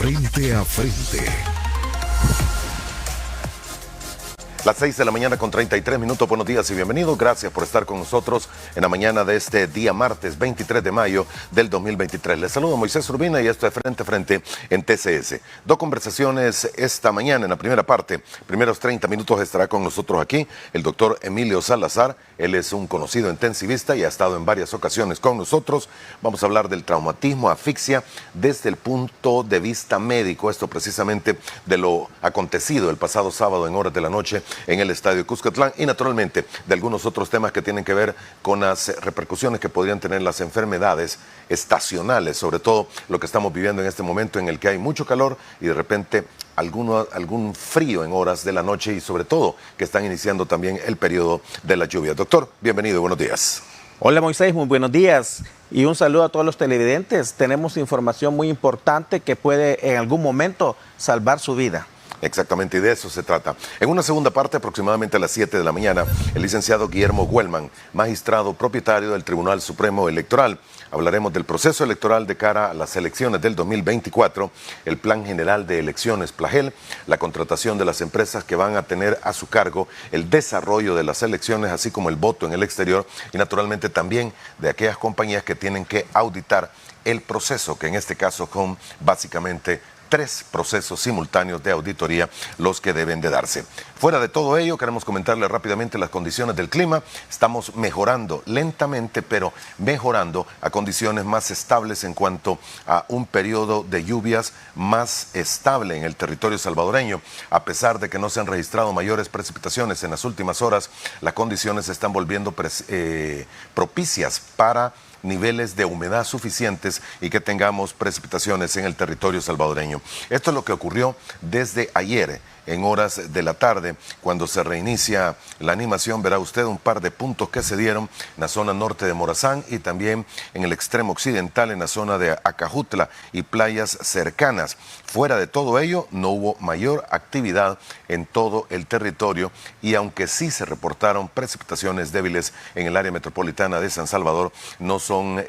Frente a frente. Las 6 de la mañana con 33 minutos. Buenos días y bienvenidos. Gracias por estar con nosotros en la mañana de este día martes 23 de mayo del 2023. Les saludo Moisés Urbina y esto es Frente a Frente en TCS. Dos conversaciones esta mañana en la primera parte. Primeros 30 minutos estará con nosotros aquí el doctor Emilio Salazar. Él es un conocido intensivista y ha estado en varias ocasiones con nosotros. Vamos a hablar del traumatismo, asfixia, desde el punto de vista médico. Esto precisamente de lo acontecido el pasado sábado en horas de la noche en el estadio Cuscatlán y naturalmente de algunos otros temas que tienen que ver con las repercusiones que podrían tener las enfermedades estacionales, sobre todo lo que estamos viviendo en este momento en el que hay mucho calor y de repente algún frío en horas de la noche y sobre todo que están iniciando también el periodo de la lluvia. Doctor, bienvenido, buenos días. Hola Moisés, muy buenos días y un saludo a todos los televidentes. Tenemos información muy importante que puede en algún momento salvar su vida. Exactamente, y de eso se trata. En una segunda parte, aproximadamente a las 7 de la mañana, el licenciado Guillermo Guelman, magistrado propietario del Tribunal Supremo Electoral. Hablaremos del proceso electoral de cara a las elecciones del 2024, el Plan General de Elecciones, PLAGEL, la contratación de las empresas que van a tener a su cargo el desarrollo de las elecciones, así como el voto en el exterior, y naturalmente también de aquellas compañías que tienen que auditar el proceso, que en este caso son básicamente 3 procesos simultáneos de auditoría los que deben de darse. Fuera de todo ello, queremos comentarles rápidamente las condiciones del clima. Estamos mejorando lentamente, pero mejorando a condiciones más estables en cuanto a un periodo de lluvias más estable en el territorio salvadoreño. A pesar de que no se han registrado mayores precipitaciones en las últimas horas, las condiciones se están volviendo propicias para niveles de humedad suficientes y que tengamos precipitaciones en el territorio salvadoreño. Esto es lo que ocurrió desde ayer en horas de la tarde, cuando se reinicia la animación. Verá usted un par de puntos que se dieron en la zona norte de Morazán y también en el extremo occidental, en la zona de Acajutla y playas cercanas. Fuera de todo ello, no hubo mayor actividad en todo el territorio y aunque sí se reportaron precipitaciones débiles en el área metropolitana de San Salvador, no son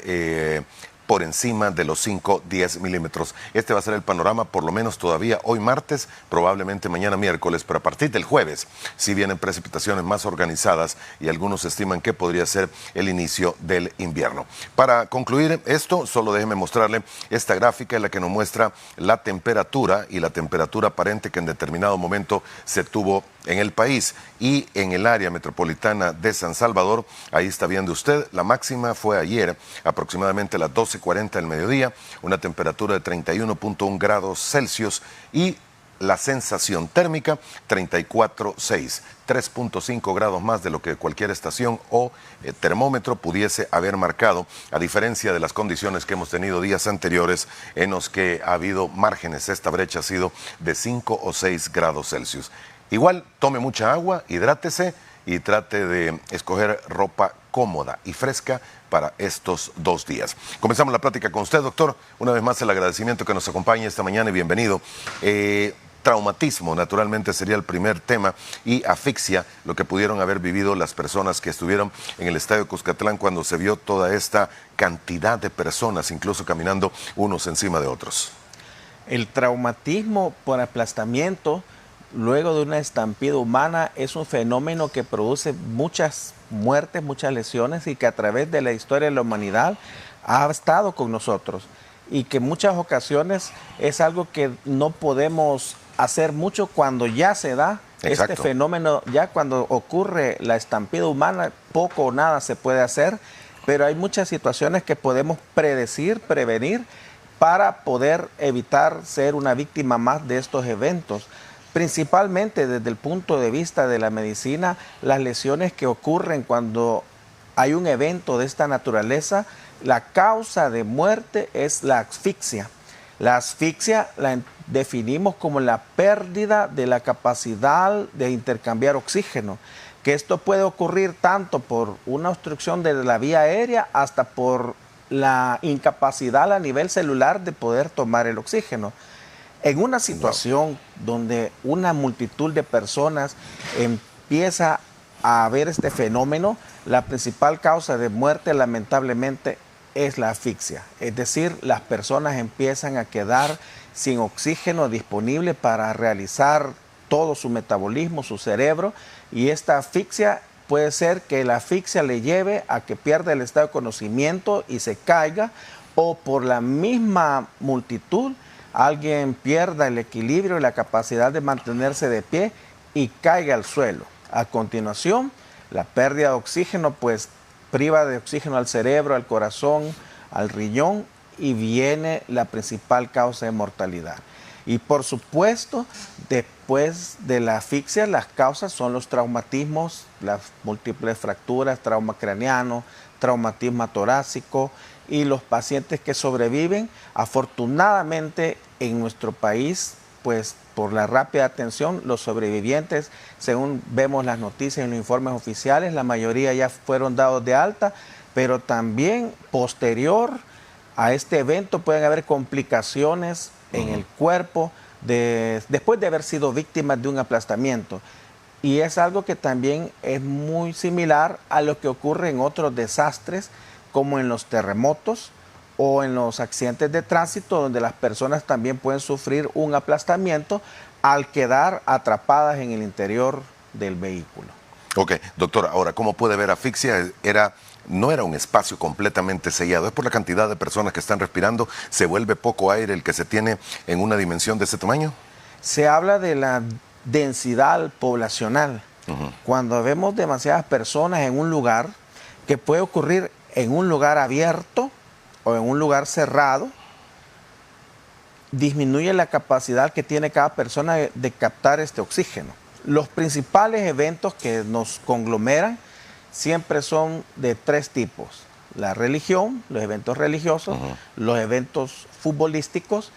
por encima de los 5-10 milímetros. Este va a ser el panorama, por lo menos todavía hoy martes, probablemente mañana miércoles, pero a partir del jueves sí vienen precipitaciones más organizadas y algunos estiman que podría ser el inicio del invierno. Para concluir esto, solo déjeme mostrarle esta gráfica en la que nos muestra la temperatura y la temperatura aparente que en determinado momento se tuvo en el país y en el área metropolitana de San Salvador. Ahí está viendo usted, la máxima fue ayer, aproximadamente a las 12:40 del mediodía, una temperatura de 31.1 grados Celsius y la sensación térmica 34.6, 3.5 grados más de lo que cualquier estación o termómetro pudiese haber marcado, a diferencia de las condiciones que hemos tenido días anteriores en los que ha habido márgenes. Esta brecha ha sido de 5 o 6 grados Celsius. Igual, tome mucha agua, hidrátese y trate de escoger ropa cómoda y fresca para estos 2 días. Comenzamos la plática con usted, doctor. Una vez más el agradecimiento que nos acompañe esta mañana y bienvenido. Traumatismo, naturalmente, sería el primer tema, y asfixia, lo que pudieron haber vivido las personas que estuvieron en el estadio Cuscatlán cuando se vio toda esta cantidad de personas, incluso caminando unos encima de otros. El traumatismo por aplastamiento luego de una estampida humana es un fenómeno que produce muchas muertes, muchas lesiones y que a través de la historia de la humanidad ha estado con nosotros y que en muchas ocasiones es algo que no podemos hacer mucho cuando ya se da. Exacto. Este fenómeno, ya cuando ocurre la estampida humana, poco o nada se puede hacer, pero hay muchas situaciones que podemos predecir, prevenir, para poder evitar ser una víctima más de estos eventos. Principalmente desde el punto de vista de la medicina, las lesiones que ocurren cuando hay un evento de esta naturaleza, la causa de muerte es la asfixia. La asfixia la definimos como la pérdida de la capacidad de intercambiar oxígeno, que esto puede ocurrir tanto por una obstrucción de la vía aérea hasta por la incapacidad a nivel celular de poder tomar el oxígeno. En una situación donde una multitud de personas empieza a ver este fenómeno, la principal causa de muerte lamentablemente es la asfixia. Es decir, las personas empiezan a quedar sin oxígeno disponible para realizar todo su metabolismo, su cerebro, y esta asfixia puede ser que la asfixia le lleve a que pierda el estado de conocimiento y se caiga, o por la misma multitud alguien pierda el equilibrio y la capacidad de mantenerse de pie y caiga al suelo. A continuación, la pérdida de oxígeno pues priva de oxígeno al cerebro, al corazón, al riñón, y viene la principal causa de mortalidad. Y por supuesto, después de la asfixia, las causas son los traumatismos, las múltiples fracturas, trauma craneano, traumatismo torácico, y los pacientes que sobreviven, afortunadamente en nuestro país, pues por la rápida atención, los sobrevivientes, según vemos las noticias en los informes oficiales, la mayoría ya fueron dados de alta, pero también posterior a este evento pueden haber complicaciones en el cuerpo después de haber sido víctimas de un aplastamiento. Y es algo que también es muy similar a lo que ocurre en otros desastres, como en los terremotos o en los accidentes de tránsito, donde las personas también pueden sufrir un aplastamiento al quedar atrapadas en el interior del vehículo. Ok, doctor, ahora, ¿cómo puede ver asfixia? No era un espacio completamente sellado, es por la cantidad de personas que están respirando, ¿se vuelve poco aire el que se tiene en una dimensión de ese tamaño? Se habla de la densidad poblacional. Cuando vemos demasiadas personas en un lugar, que puede ocurrir en un lugar abierto o en un lugar cerrado, disminuye la capacidad que tiene cada persona de captar este oxígeno. Los principales eventos que nos conglomeran siempre son de tres tipos: la religión, los eventos religiosos, los eventos futbolísticos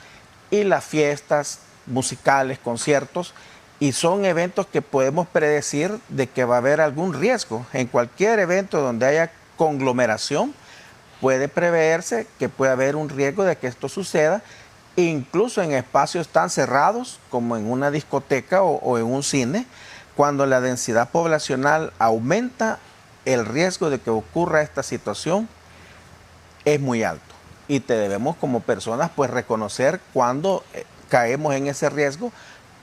y las fiestas musicales, conciertos, y son eventos que podemos predecir de que va a haber algún riesgo. En cualquier evento donde haya conglomeración, puede preverse que puede haber un riesgo de que esto suceda, incluso en espacios tan cerrados como en una discoteca o en un cine. Cuando la densidad poblacional aumenta, el riesgo de que ocurra esta situación es muy alto, y te debemos como personas pues reconocer cuando caemos en ese riesgo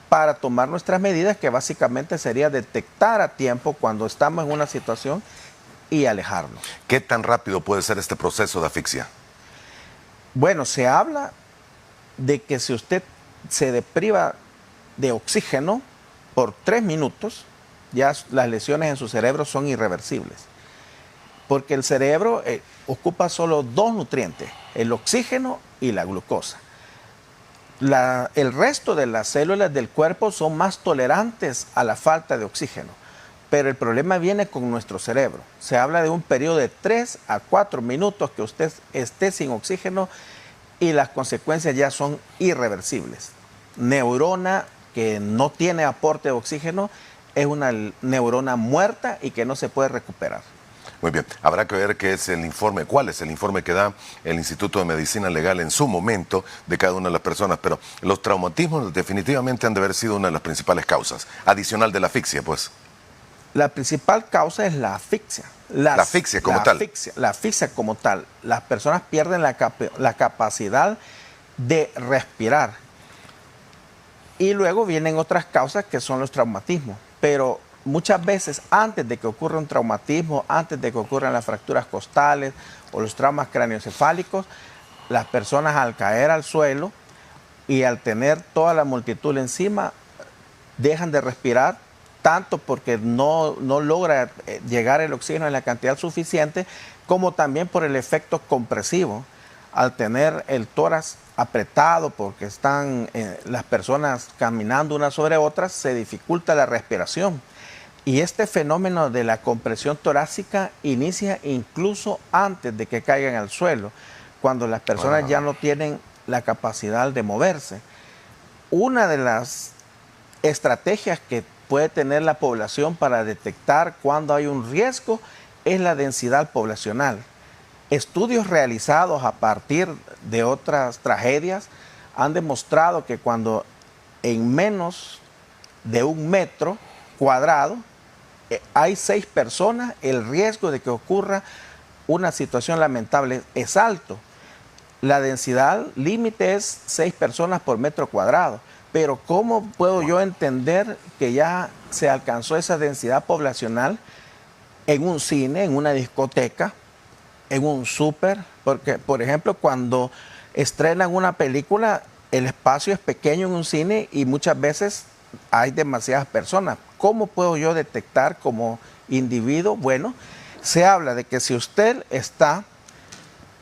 para tomar nuestras medidas, que básicamente sería detectar a tiempo cuando estamos en una situación y alejarnos. ¿Qué tan rápido puede ser este proceso de asfixia? Bueno, se habla de que si usted se depriva de oxígeno por 3 minutos, ya las lesiones en su cerebro son irreversibles. Porque el cerebro ocupa solo 2 nutrientes, el oxígeno y la glucosa. El resto de las células del cuerpo son más tolerantes a la falta de oxígeno. Pero el problema viene con nuestro cerebro. Se habla de un periodo de 3 a 4 minutos que usted esté sin oxígeno, y las consecuencias ya son irreversibles. Neurona que no tiene aporte de oxígeno es una neurona muerta y que no se puede recuperar. Muy bien, habrá que ver qué es el informe, cuál es el informe que da el Instituto de Medicina Legal en su momento de cada una de las personas, pero los traumatismos definitivamente han de haber sido una de las principales causas, adicional de la asfixia, pues. La principal causa es la asfixia. La asfixia como tal. La asfixia como tal. Las personas pierden la capacidad de respirar. Y luego vienen otras causas que son los traumatismos. Pero muchas veces antes de que ocurra un traumatismo, antes de que ocurran las fracturas costales o los traumas craneoencefálicos, las personas al caer al suelo y al tener toda la multitud encima, dejan de respirar, tanto porque no logra llegar el oxígeno en la cantidad suficiente, como también por el efecto compresivo. Al tener el tórax apretado porque están las personas caminando unas sobre otras, se dificulta la respiración. Y este fenómeno de la compresión torácica inicia incluso antes de que caigan al suelo, cuando las personas ya no tienen la capacidad de moverse. Una de las estrategias que puede tener la población para detectar cuando hay un riesgo es la densidad poblacional. Estudios realizados a partir de otras tragedias han demostrado que cuando en menos de 1 metro cuadrado hay 6 personas, el riesgo de que ocurra una situación lamentable, es alto. La densidad límite es 6 personas por metro cuadrado. Pero ¿cómo puedo yo entender que ya se alcanzó esa densidad poblacional en un cine, en una discoteca, en un súper? Porque, por ejemplo, cuando estrenan una película, el espacio es pequeño en un cine y muchas veces hay demasiadas personas. ¿Cómo puedo yo detectar como individuo? Bueno, se habla de que si usted está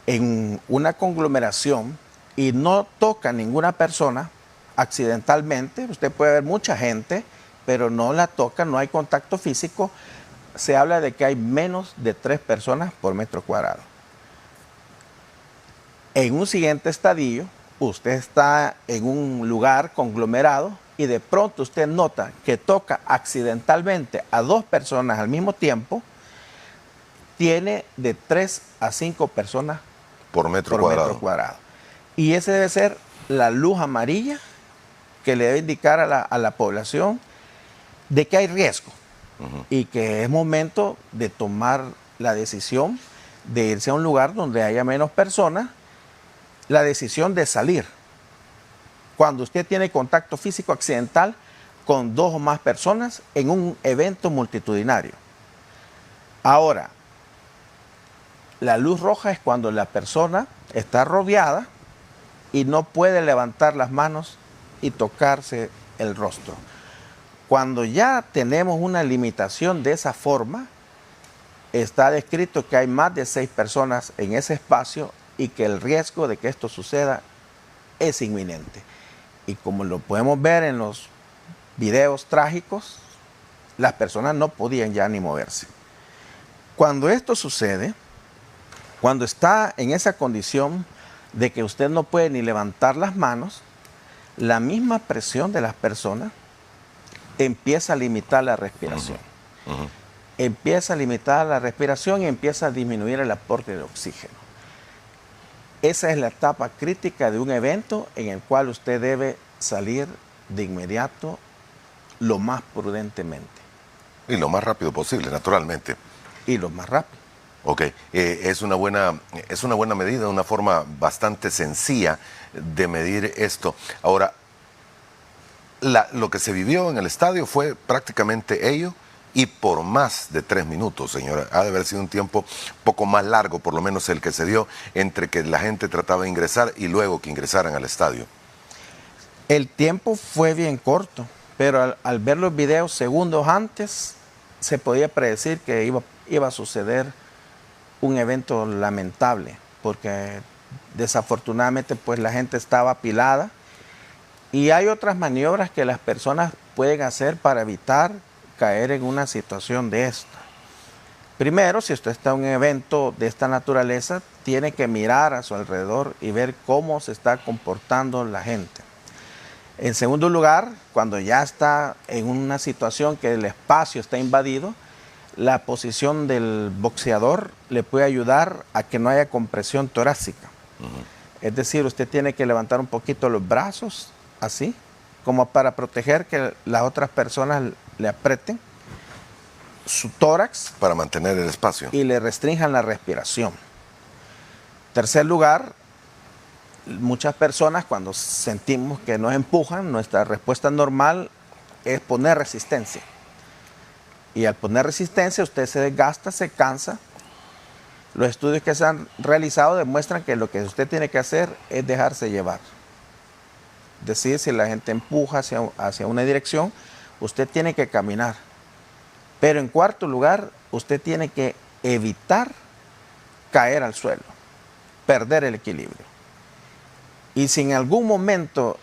en una conglomeración y no toca a ninguna persona accidentalmente, usted puede ver mucha gente, pero no la toca, no hay contacto físico, se habla de que hay menos de 3 personas por metro cuadrado. En un siguiente estadio, usted está en un lugar conglomerado y de pronto usted nota que toca accidentalmente a 2 personas al mismo tiempo, tiene de 3 a 5 personas por metro cuadrado. Y ese debe ser la luz amarilla que le debe indicar a la población de que hay riesgo y que es momento de tomar la decisión de irse a un lugar donde haya menos personas, la decisión de salir. Cuando usted tiene contacto físico accidental con 2 o más personas en un evento multitudinario. Ahora, la luz roja es cuando la persona está rodeada y no puede levantar las manos y tocarse el rostro. Cuando ya tenemos una limitación de esa forma, está descrito que hay más de 6 personas en ese espacio y que el riesgo de que esto suceda es inminente. Y como lo podemos ver en los videos trágicos, las personas no podían ya ni moverse. Cuando esto sucede, cuando está en esa condición de que usted no puede ni levantar las manos, la misma presión de las personas empieza a limitar la respiración. Empieza a limitar la respiración y empieza a disminuir el aporte de oxígeno. Esa es la etapa crítica de un evento en el cual usted debe salir de inmediato lo más prudentemente. Y lo más rápido posible, naturalmente. Y lo más rápido. Ok, es una buena medida, una forma bastante sencilla de medir esto. Ahora, lo que se vivió en el estadio fue prácticamente ello y por más de 3 minutos, señora. Ha de haber sido un tiempo poco más largo, por lo menos el que se dio entre que la gente trataba de ingresar y luego que ingresaran al estadio. El tiempo fue bien corto, pero al ver los videos segundos antes, se podía predecir que iba a suceder un evento lamentable, porque desafortunadamente pues la gente estaba apilada y hay otras maniobras que las personas pueden hacer para evitar caer en una situación de esta. Primero, si usted está en un evento de esta naturaleza, tiene que mirar a su alrededor y ver cómo se está comportando la gente. En segundo lugar, cuando ya está en una situación que el espacio está invadido, la posición del boxeador le puede ayudar a que no haya compresión torácica. Es decir, usted tiene que levantar un poquito los brazos, así, como para proteger que las otras personas le aprieten su tórax. Para mantener el espacio. Y le restrinjan la respiración. Tercer lugar, muchas personas cuando sentimos que nos empujan, nuestra respuesta normal es poner resistencia. Y al poner resistencia usted se desgasta, se cansa. Los estudios que se han realizado demuestran que lo que usted tiene que hacer es dejarse llevar. Es decir, si la gente empuja hacia una dirección, usted tiene que caminar. Pero en cuarto lugar, usted tiene que evitar caer al suelo, perder el equilibrio. Y si en algún momento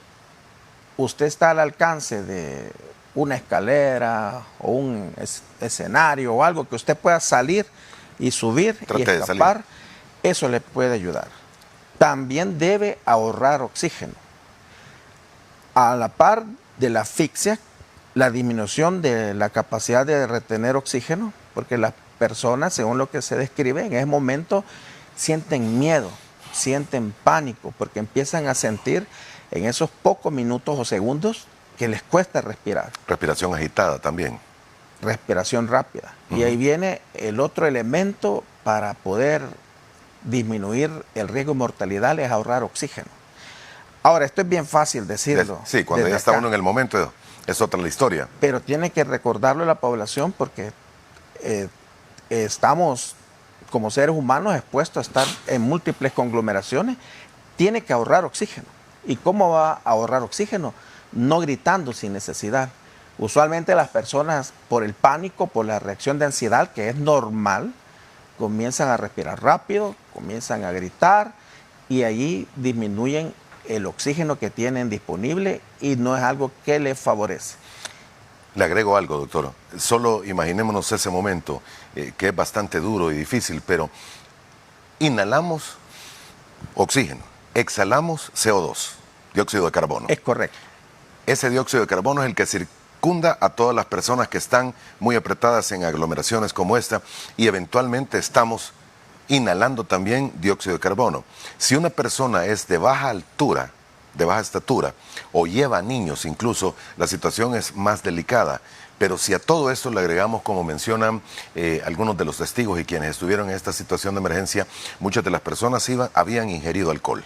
usted está al alcance de una escalera o un escenario o algo que usted pueda salir y subir y escapar, eso le puede ayudar. También debe ahorrar oxígeno. A la par de la asfixia, la disminución de la capacidad de retener oxígeno, porque las personas, según lo que se describe, en ese momento sienten miedo, sienten pánico, porque empiezan a sentir en esos pocos minutos o segundos que les cuesta respirar. Respiración agitada también. Respiración rápida. Y ahí viene el otro elemento para poder disminuir el riesgo de mortalidad es ahorrar oxígeno. Ahora, esto es bien fácil decirlo. Sí, cuando ya está uno en el momento es otra la historia. Pero tiene que recordarlo a la población porque estamos como seres humanos expuestos a estar en múltiples conglomeraciones. Tiene que ahorrar oxígeno. ¿Y cómo va a ahorrar oxígeno? No gritando sin necesidad. Usualmente las personas, por el pánico, por la reacción de ansiedad, que es normal, comienzan a respirar rápido, comienzan a gritar y allí disminuyen el oxígeno que tienen disponible y no es algo que les favorece. Le agrego algo, doctor. Solo imaginémonos ese momento, que es bastante duro y difícil, pero inhalamos oxígeno, exhalamos CO2, dióxido de carbono. Es correcto. Ese dióxido de carbono es el que circunda a todas las personas que están muy apretadas en aglomeraciones como esta y eventualmente estamos inhalando también dióxido de carbono. Si una persona es de baja altura, de baja estatura, o lleva niños incluso, la situación es más delicada. Pero si a todo esto le agregamos, como mencionan algunos de los testigos y quienes estuvieron en esta situación de emergencia, muchas de las personas habían ingerido alcohol.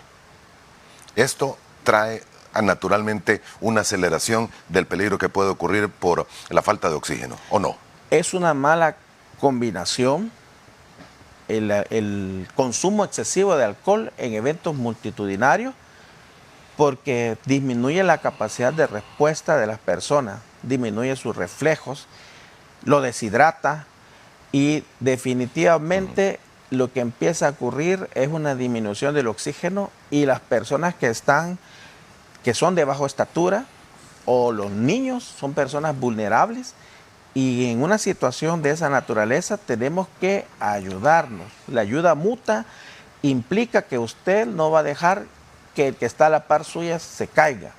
Esto trae naturalmente una aceleración del peligro que puede ocurrir por la falta de oxígeno, ¿o no? Es una mala combinación el consumo excesivo de alcohol en eventos multitudinarios porque disminuye la capacidad de respuesta de las personas, disminuye sus reflejos, lo deshidrata y definitivamente lo que empieza a ocurrir es una disminución del oxígeno y las personas que son de baja estatura o los niños son personas vulnerables y en una situación de esa naturaleza tenemos que ayudarnos. La ayuda mutua implica que usted no va a dejar que el que está a la par suya se caiga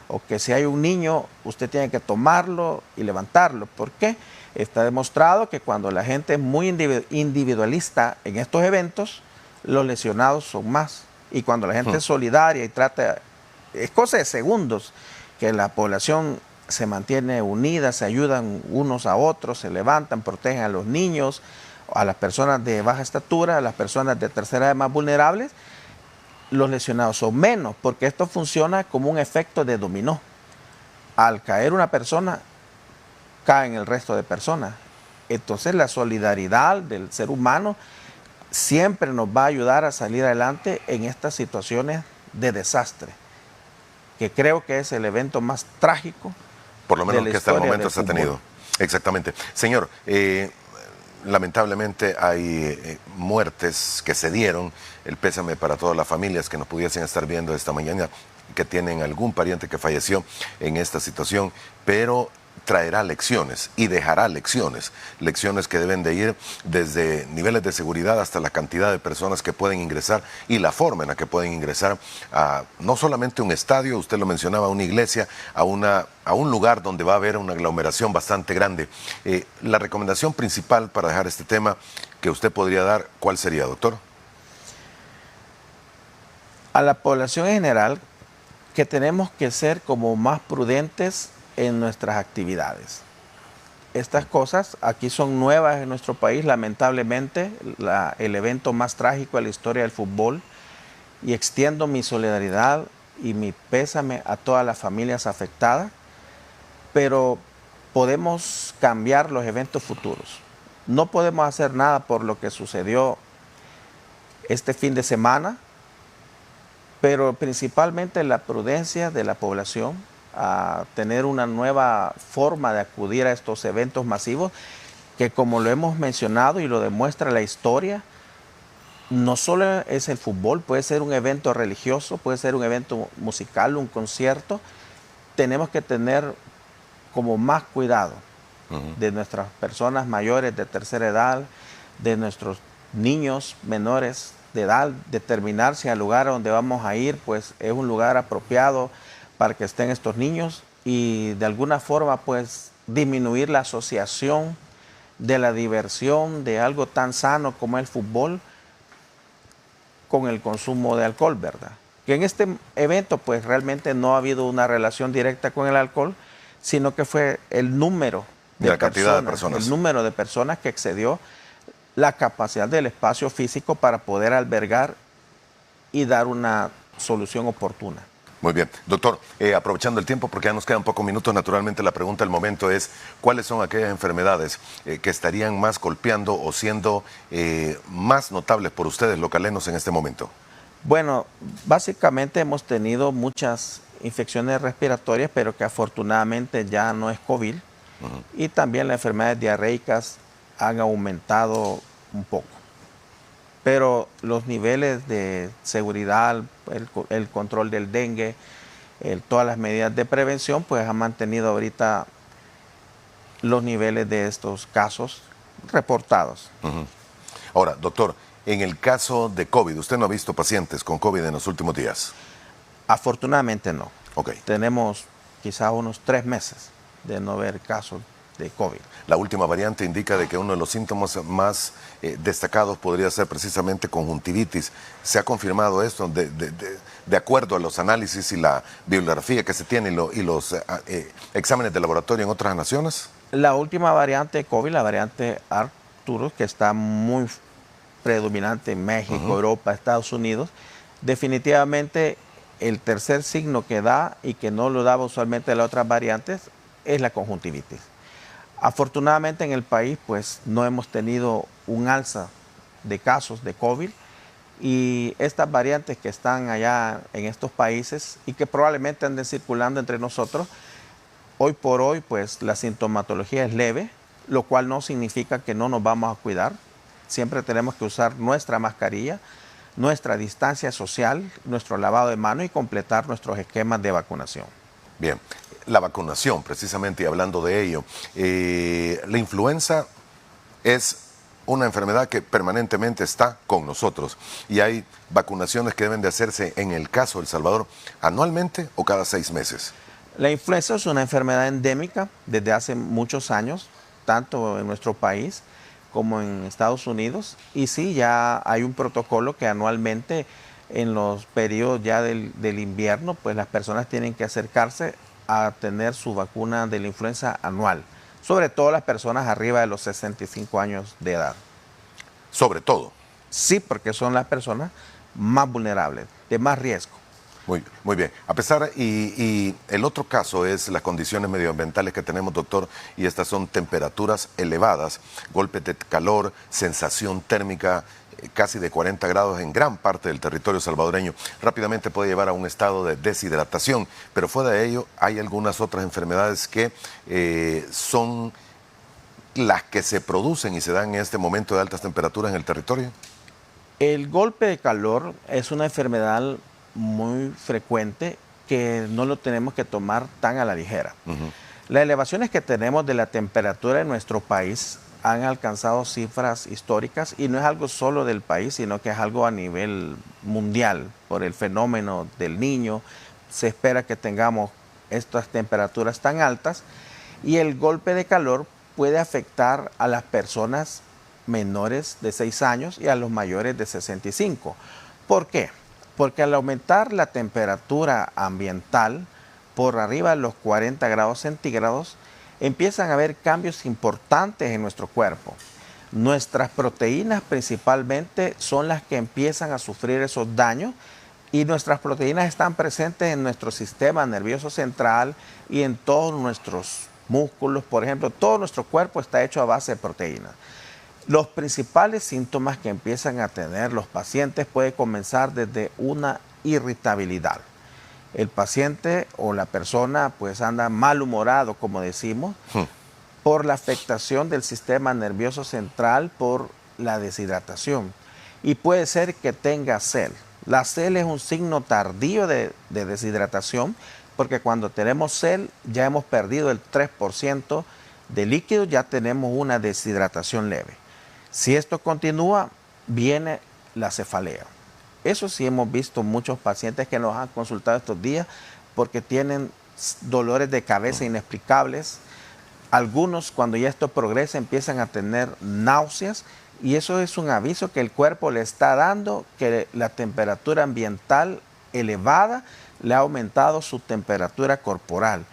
o que si hay un niño usted tiene que tomarlo y levantarlo. ¿Por qué? Está demostrado que cuando la gente es muy individualista en estos eventos, los lesionados son más. Y cuando la gente es solidaria y trata, es cosa de segundos que la población se mantiene unida, se ayudan unos a otros, se levantan, protegen a los niños, a las personas de baja estatura, a las personas de tercera edad más vulnerables, los lesionados son menos, porque esto funciona como un efecto de dominó. Al caer una persona, caen el resto de personas. Entonces la solidaridad del ser humano siempre nos va a ayudar a salir adelante en estas situaciones de desastre, que creo que es el evento más trágico. Por lo menos que hasta el momento se ha tenido. Exactamente. Señor, lamentablemente hay muertes que se dieron. El pésame para todas las familias que nos pudiesen estar viendo esta mañana, que tienen algún pariente que falleció en esta situación, pero traerá lecciones y dejará lecciones que deben de ir desde niveles de seguridad hasta la cantidad de personas que pueden ingresar y la forma en la que pueden ingresar a no solamente un estadio, usted lo mencionaba, a una iglesia, a un lugar donde va a haber una aglomeración bastante grande. La recomendación principal para dejar este tema que usted podría dar, ¿cuál sería, doctor? A la población en general, que tenemos que ser como más prudentes en nuestras actividades. Estas cosas aquí son nuevas en nuestro país, lamentablemente, el evento más trágico de la historia del fútbol, y extiendo mi solidaridad y mi pésame a todas las familias afectadas, pero podemos cambiar los eventos futuros. No podemos hacer nada por lo que sucedió este fin de semana, pero principalmente la prudencia de la población, a tener una nueva forma de acudir a estos eventos masivos que, como lo hemos mencionado y lo demuestra la historia, no solo es el fútbol, puede ser un evento religioso, puede ser un evento musical, un concierto. Tenemos que tener como más cuidado de nuestras personas mayores de tercera edad, de nuestros niños menores de edad, determinar si al lugar donde vamos a ir pues es un lugar apropiado para que estén estos niños y de alguna forma pues disminuir la asociación de la diversión de algo tan sano como el fútbol con el consumo de alcohol, ¿verdad? Que en este evento pues realmente no ha habido una relación directa con el alcohol, sino que fue el número de la cantidad de personas. El número de personas que excedió la capacidad del espacio físico para poder albergar y dar una solución oportuna. Muy bien. Doctor, aprovechando el tiempo, porque ya nos quedan pocos minutos, naturalmente la pregunta del momento es, ¿cuáles son aquellas enfermedades que estarían más golpeando o siendo más notables por ustedes, localenos, en este momento? Bueno, básicamente hemos tenido muchas infecciones respiratorias, pero que afortunadamente ya no es COVID. Y también las enfermedades diarreicas han aumentado un poco. Pero los niveles de seguridad, el control del dengue, todas las medidas de prevención, pues han mantenido ahorita los niveles de estos casos reportados. Ahora, doctor, en el caso de COVID, ¿usted no ha visto pacientes con COVID en los últimos días? Afortunadamente no. Ok. Tenemos quizás unos 3 meses de no ver casos de COVID. La última variante indica de que uno de los síntomas más destacados podría ser precisamente conjuntivitis. ¿Se ha confirmado esto de acuerdo a los análisis y la bibliografía que se tiene y los exámenes de laboratorio en otras naciones? La última variante de COVID, la variante Arcturus, que está muy predominante en México, Europa, Estados Unidos, definitivamente el tercer signo que da y que no lo daba usualmente las otras variantes es la conjuntivitis. Afortunadamente en el país pues no hemos tenido un alza de casos de COVID y estas variantes que están allá en estos países y que probablemente anden circulando entre nosotros, hoy por hoy pues la sintomatología es leve, lo cual no significa que no nos vamos a cuidar. Siempre tenemos que usar nuestra mascarilla, nuestra distancia social, nuestro lavado de manos y completar nuestros esquemas de vacunación. Bien, la vacunación, precisamente, y hablando de ello, la influenza es una enfermedad que permanentemente está con nosotros y hay vacunaciones que deben de hacerse, en el caso de El Salvador, anualmente o cada 6 meses. La influenza es una enfermedad endémica desde hace muchos años, tanto en nuestro país como en Estados Unidos, y sí, ya hay un protocolo que anualmente en los periodos ya del invierno, pues las personas tienen que acercarse a tener su vacuna de la influenza anual, sobre todo las personas arriba de los 65 años de edad. Sobre todo. Sí, porque son las personas más vulnerables, de más riesgo. Muy bien. A pesar, y el otro caso es las condiciones medioambientales que tenemos, doctor, y estas son temperaturas elevadas, golpes de calor, sensación térmica casi de 40 grados en gran parte del territorio salvadoreño. Rápidamente puede llevar a un estado de deshidratación, pero fuera de ello hay algunas otras enfermedades que son las que se producen y se dan en este momento de altas temperaturas en el territorio. El golpe de calor es una enfermedad muy frecuente que no lo tenemos que tomar tan a la ligera. Las elevaciones que tenemos de la temperatura en nuestro país han alcanzado cifras históricas y no es algo solo del país, sino que es algo a nivel mundial por el fenómeno del Niño. Se espera que tengamos estas temperaturas tan altas y el golpe de calor puede afectar a las personas menores de 6 años y a los mayores de 65. ¿Por qué? Porque al aumentar la temperatura ambiental por arriba de los 40 grados centígrados, empiezan a haber cambios importantes en nuestro cuerpo. Nuestras proteínas principalmente son las que empiezan a sufrir esos daños y nuestras proteínas están presentes en nuestro sistema nervioso central y en todos nuestros músculos. Por ejemplo, todo nuestro cuerpo está hecho a base de proteínas. Los principales síntomas que empiezan a tener los pacientes pueden comenzar desde una irritabilidad. El paciente o la persona pues anda malhumorado, como decimos, por la afectación del sistema nervioso central por la deshidratación. Y puede ser que tenga SEL. La SEL es un signo tardío de deshidratación porque cuando tenemos SEL ya hemos perdido el 3% de líquido, ya tenemos una deshidratación leve. Si esto continúa, viene la cefalea. Eso sí hemos visto muchos pacientes que nos han consultado estos días porque tienen dolores de cabeza inexplicables. Algunos, cuando ya esto progresa, empiezan a tener náuseas y eso es un aviso que el cuerpo le está dando que la temperatura ambiental elevada le ha aumentado su temperatura corporal.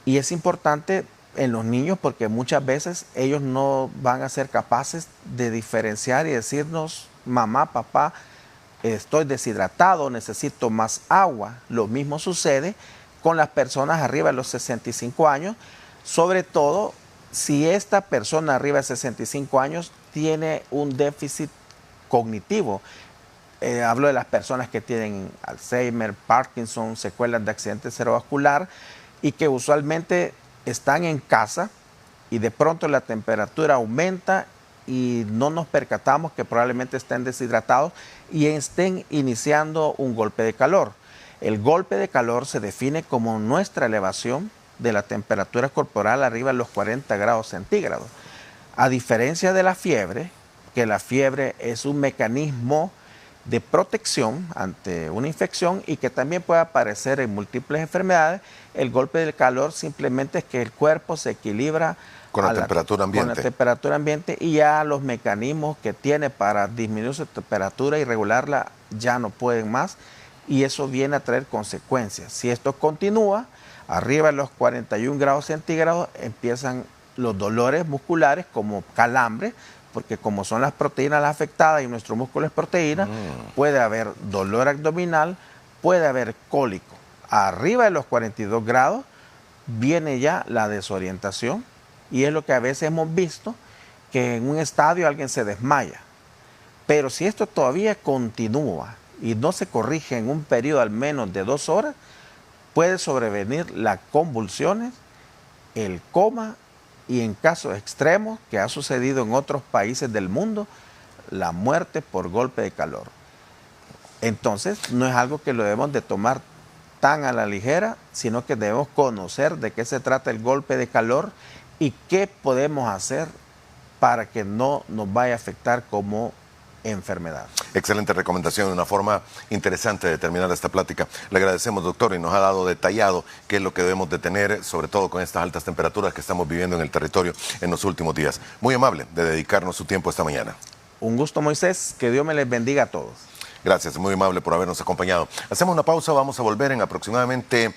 Y es importante en los niños, porque muchas veces ellos no van a ser capaces de diferenciar y decirnos, mamá, papá, estoy deshidratado, necesito más agua. Lo mismo sucede con las personas arriba de los 65 años, sobre todo si esta persona arriba de 65 años tiene un déficit cognitivo. Hablo de las personas que tienen Alzheimer, Parkinson, secuelas de accidente cerebrovascular y que usualmente están en casa y de pronto la temperatura aumenta y no nos percatamos que probablemente estén deshidratados y estén iniciando un golpe de calor. El golpe de calor se define como nuestra elevación de la temperatura corporal arriba de los 40 grados centígrados. A diferencia de la fiebre, que la fiebre es un mecanismo de protección ante una infección y que también puede aparecer en múltiples enfermedades, el golpe del calor simplemente es que el cuerpo se equilibra con la temperatura ambiente. Con la temperatura ambiente y ya los mecanismos que tiene para disminuir su temperatura y regularla ya no pueden más y eso viene a traer consecuencias. Si esto continúa, arriba de los 41 grados centígrados empiezan los dolores musculares como calambre, porque como son las proteínas las afectadas y nuestro músculo es proteína, puede haber dolor abdominal, puede haber cólico. Arriba de los 42 grados viene ya la desorientación y es lo que a veces hemos visto, que en un estadio alguien se desmaya. Pero si esto todavía continúa y no se corrige en un periodo al menos de 2 horas, puede sobrevenir las convulsiones, el coma y en casos extremos, que ha sucedido en otros países del mundo, la muerte por golpe de calor. Entonces, no es algo que lo debemos de tomar tan a la ligera, sino que debemos conocer de qué se trata el golpe de calor y qué podemos hacer para que no nos vaya a afectar como enfermedad. Excelente recomendación, una forma interesante de terminar esta plática. Le agradecemos, doctor, y nos ha dado detallado qué es lo que debemos de tener, sobre todo con estas altas temperaturas que estamos viviendo en el territorio en los últimos días. Muy amable de dedicarnos su tiempo esta mañana. Un gusto, Moisés, que Dios me les bendiga a todos. Gracias, muy amable por habernos acompañado. Hacemos una pausa, vamos a volver en aproximadamente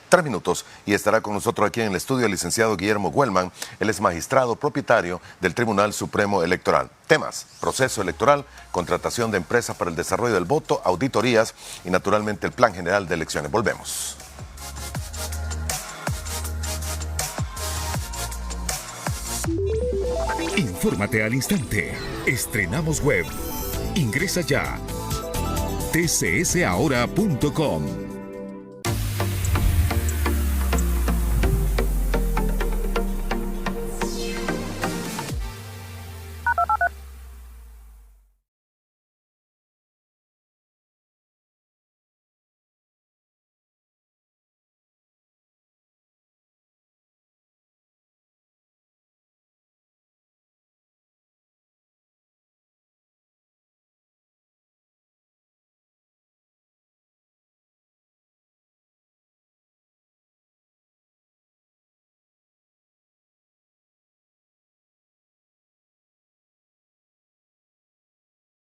3 minutos y estará con nosotros aquí en el estudio el licenciado Guillermo Guelman. Él es magistrado propietario del Tribunal Supremo Electoral. Temas: proceso electoral, contratación de empresas para el desarrollo del voto, auditorías y naturalmente el Plan General de Elecciones. Volvemos. Infórmate al instante. Estrenamos web. Ingresa ya. tcsahora.com